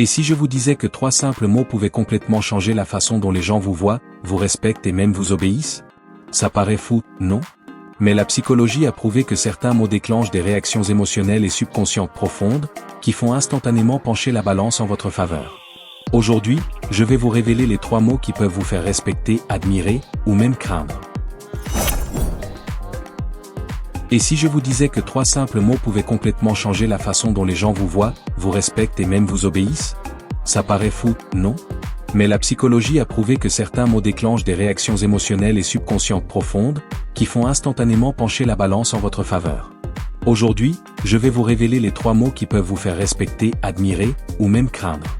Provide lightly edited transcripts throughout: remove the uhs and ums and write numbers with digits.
Et si je vous disais que 3 simples mots pouvaient complètement changer la façon dont les gens vous voient, vous respectent et même vous obéissent? Ça paraît fou, non? Mais la psychologie a prouvé que certains mots déclenchent des réactions émotionnelles et subconscientes profondes, qui font instantanément pencher la balance en votre faveur. Aujourd'hui, je vais vous révéler les 3 mots qui peuvent vous faire respecter, admirer, ou même craindre. Et si je vous disais que 3 simples mots pouvaient complètement changer la façon dont les gens vous voient, vous respectent et même vous obéissent? Ça paraît fou, non? Mais la psychologie a prouvé que certains mots déclenchent des réactions émotionnelles et subconscientes profondes, qui font instantanément pencher la balance en votre faveur. Aujourd'hui, je vais vous révéler les 3 mots qui peuvent vous faire respecter, admirer, ou même craindre.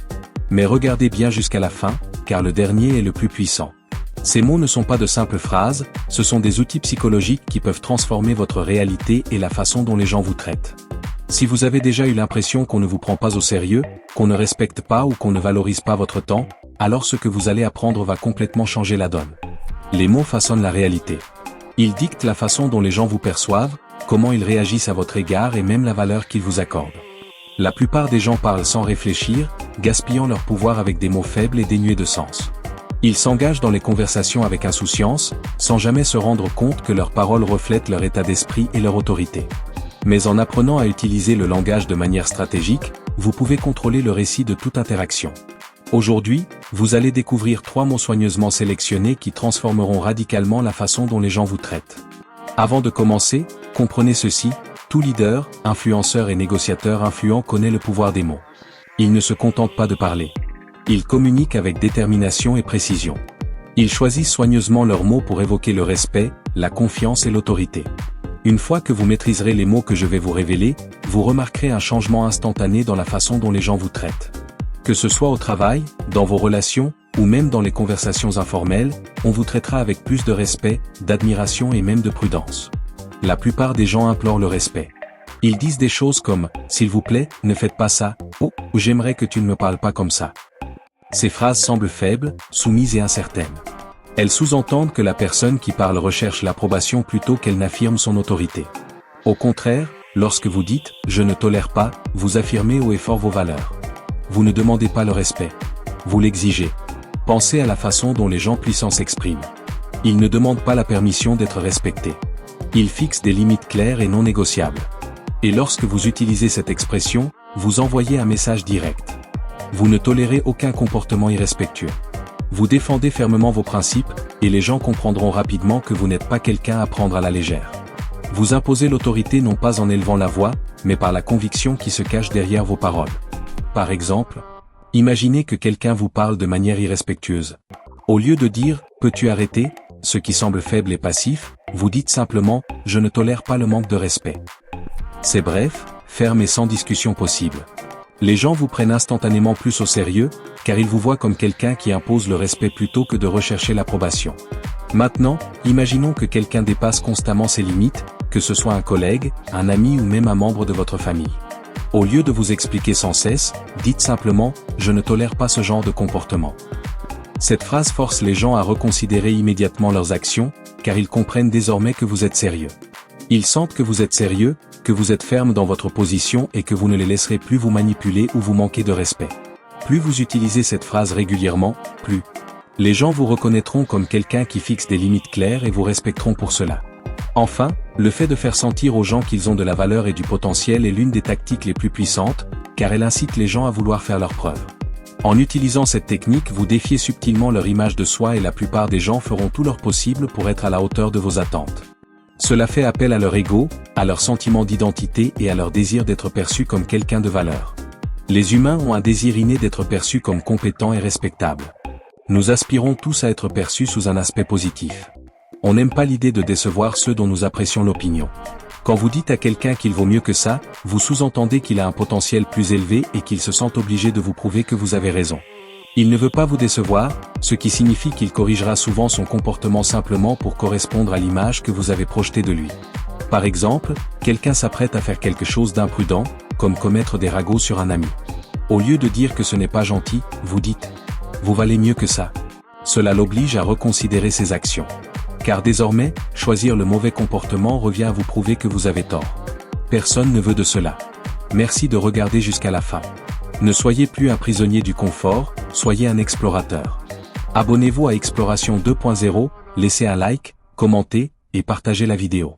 Mais regardez bien jusqu'à la fin, car le dernier est le plus puissant. Ces mots ne sont pas de simples phrases, ce sont des outils psychologiques qui peuvent transformer votre réalité et la façon dont les gens vous traitent. Si vous avez déjà eu l'impression qu'on ne vous prend pas au sérieux, qu'on ne respecte pas ou qu'on ne valorise pas votre temps, alors ce que vous allez apprendre va complètement changer la donne. Les mots façonnent la réalité. Ils dictent la façon dont les gens vous perçoivent, comment ils réagissent à votre égard et même la valeur qu'ils vous accordent. La plupart des gens parlent sans réfléchir, gaspillant leur pouvoir avec des mots faibles et dénués de sens. Ils s'engagent dans les conversations avec insouciance, sans jamais se rendre compte que leurs paroles reflètent leur état d'esprit et leur autorité. Mais en apprenant à utiliser le langage de manière stratégique, vous pouvez contrôler le récit de toute interaction. Aujourd'hui, vous allez découvrir 3 mots soigneusement sélectionnés qui transformeront radicalement la façon dont les gens vous traitent. Avant de commencer, comprenez ceci, tout leader, influenceur et négociateur influent connaît le pouvoir des mots. Il ne se contente pas de parler. Ils communiquent avec détermination et précision. Ils choisissent soigneusement leurs mots pour évoquer le respect, la confiance et l'autorité. Une fois que vous maîtriserez les mots que je vais vous révéler, vous remarquerez un changement instantané dans la façon dont les gens vous traitent. Que ce soit au travail, dans vos relations, ou même dans les conversations informelles, on vous traitera avec plus de respect, d'admiration et même de prudence. La plupart des gens implorent le respect. Ils disent des choses comme « S'il vous plaît, ne faites pas ça » ou « J'aimerais que tu ne me parles pas comme ça ». Ces phrases semblent faibles, soumises et incertaines. Elles sous-entendent que la personne qui parle recherche l'approbation plutôt qu'elle n'affirme son autorité. Au contraire, lorsque vous dites « Je ne tolère pas », vous affirmez haut et fort vos valeurs. Vous ne demandez pas le respect. Vous l'exigez. Pensez à la façon dont les gens puissants s'expriment. Ils ne demandent pas la permission d'être respectés. Ils fixent des limites claires et non négociables. Et lorsque vous utilisez cette expression, vous envoyez un message direct. Vous ne tolérez aucun comportement irrespectueux. Vous défendez fermement vos principes, et les gens comprendront rapidement que vous n'êtes pas quelqu'un à prendre à la légère. Vous imposez l'autorité non pas en élevant la voix, mais par la conviction qui se cache derrière vos paroles. Par exemple, imaginez que quelqu'un vous parle de manière irrespectueuse. Au lieu de dire « Peux-tu arrêter ?», ce qui semble faible et passif, vous dites simplement « Je ne tolère pas le manque de respect ». C'est bref, ferme et sans discussion possible. Les gens vous prennent instantanément plus au sérieux, car ils vous voient comme quelqu'un qui impose le respect plutôt que de rechercher l'approbation. Maintenant, imaginons que quelqu'un dépasse constamment ses limites, que ce soit un collègue, un ami ou même un membre de votre famille. Au lieu de vous expliquer sans cesse, dites simplement « Je ne tolère pas ce genre de comportement ». Cette phrase force les gens à reconsidérer immédiatement leurs actions, car ils comprennent désormais que vous êtes sérieux. Ils sentent que vous êtes sérieux, que vous êtes ferme dans votre position et que vous ne les laisserez plus vous manipuler ou vous manquer de respect. Plus vous utilisez cette phrase régulièrement, plus les gens vous reconnaîtront comme quelqu'un qui fixe des limites claires et vous respecteront pour cela. Enfin, le fait de faire sentir aux gens qu'ils ont de la valeur et du potentiel est l'une des tactiques les plus puissantes, car elle incite les gens à vouloir faire leurs preuves. En utilisant cette technique, vous défiez subtilement leur image de soi et la plupart des gens feront tout leur possible pour être à la hauteur de vos attentes. Cela fait appel à leur ego, à leur sentiment d'identité et à leur désir d'être perçu comme quelqu'un de valeur. Les humains ont un désir inné d'être perçus comme compétents et respectables. Nous aspirons tous à être perçus sous un aspect positif. On n'aime pas l'idée de décevoir ceux dont nous apprécions l'opinion. Quand vous dites à quelqu'un qu'il vaut mieux que ça, vous sous-entendez qu'il a un potentiel plus élevé et qu'il se sent obligé de vous prouver que vous avez raison. Il ne veut pas vous décevoir, ce qui signifie qu'il corrigera souvent son comportement simplement pour correspondre à l'image que vous avez projetée de lui. Par exemple, quelqu'un s'apprête à faire quelque chose d'imprudent, comme commettre des ragots sur un ami. Au lieu de dire que ce n'est pas gentil, vous dites « Vous valez mieux que ça ». Cela l'oblige à reconsidérer ses actions. Car désormais, choisir le mauvais comportement revient à vous prouver que vous avez tort. Personne ne veut de cela. Merci de regarder jusqu'à la fin. Ne soyez plus un prisonnier du confort, soyez un explorateur. Abonnez-vous à Exploration 2.0, laissez un like, commentez, et partagez la vidéo.